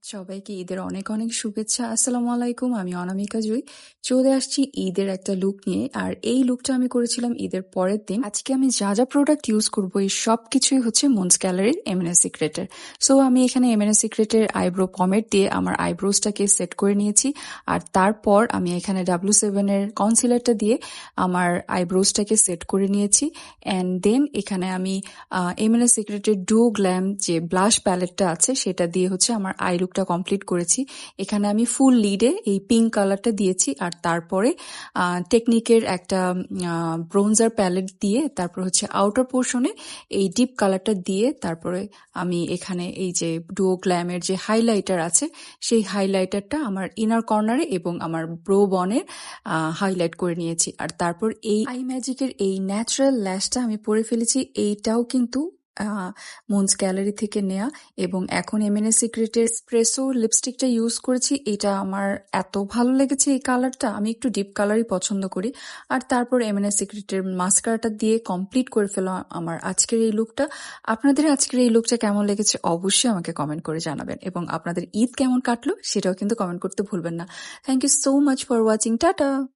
সবাইকে ঈদের অনেক অনেক শুভেচ্ছা। আসসালামু আলাইকুম। আমি অনামিকা জুই। চলে আসছি ঈদের একটা লুক নিয়ে। আর এই লুকটা আমি করেছিলাম ঈদের পরের দিন। আজকে আমি যা যা প্রোডাক্ট ইউজ করব এই সবকিছুই হচ্ছে মুনস গ্যালারির এমএনএস সিক্রেটের। সো আমি এখানে এমএনএস সিক্রেটের আইব্রো পমেড দিয়ে আমার আইব্রোজটাকে সেট করে নিয়েছি। আর তারপর আমি এখানে W7 এর কনসিলারটা দিয়ে আমার আইব্রোজটাকে সেট করে নিয়েছি। অ্যান্ড দেন এখানে আমি এমএনএস সিক্রেটের ডু গ্ল্যাম যে ব্লাশ প্যালেটটা আছে সেটা দিয়ে হচ্ছে আমার আই লুকটা কমপ্লিট করেছি। এখানে আমি ফুল লিডে এই পিঙ্ক কালারটা দিয়েছি। আর তারপরে টেকনিকের একটা ব্রোঞ্জার প্যালেট দিয়ে তারপর হচ্ছে আউটার পোর্শনে এই ডিপ কালারটা দিয়ে তারপরে আমি এখানে এই যে ডুও গ্ল্যামের যে হাইলাইটার আছে সেই হাইলাইটারটা আমার ইনার কর্নারে এবং আমার ব্রো বনে হাইলাইট করে নিয়েছি। আর তারপর এই আই ম্যাজিকের এই ন্যাচারাল ল্যাশটা আমি পরে ফেলেছি। এইটাও কিন্তু মুনস গ্যালারি থেকে নেয়া। এবং এখন এমএনএস সিক্রেটের এসপ্রেসো লিপস্টিকটা ইউজ করেছি। এটা আমার এত ভালো লেগেছে এই কালারটা। আমি একটু ডিপ কালারই পছন্দ করি। আর তারপর এমএনএস সিক্রেটের মাস্কারাটা দিয়ে কমপ্লিট করে ফেলা আমার আজকের এই লুকটা। আপনাদের আজকের এই লুকটা কেমন লেগেছে অবশ্যই আমাকে কমেন্ট করে জানাবেন, এবং আপনাদের ঈদ কেমন কাটলো সেটাও কিন্তু কমেন্ট করতে ভুলবেন না। Thank you so much for watching. Tata.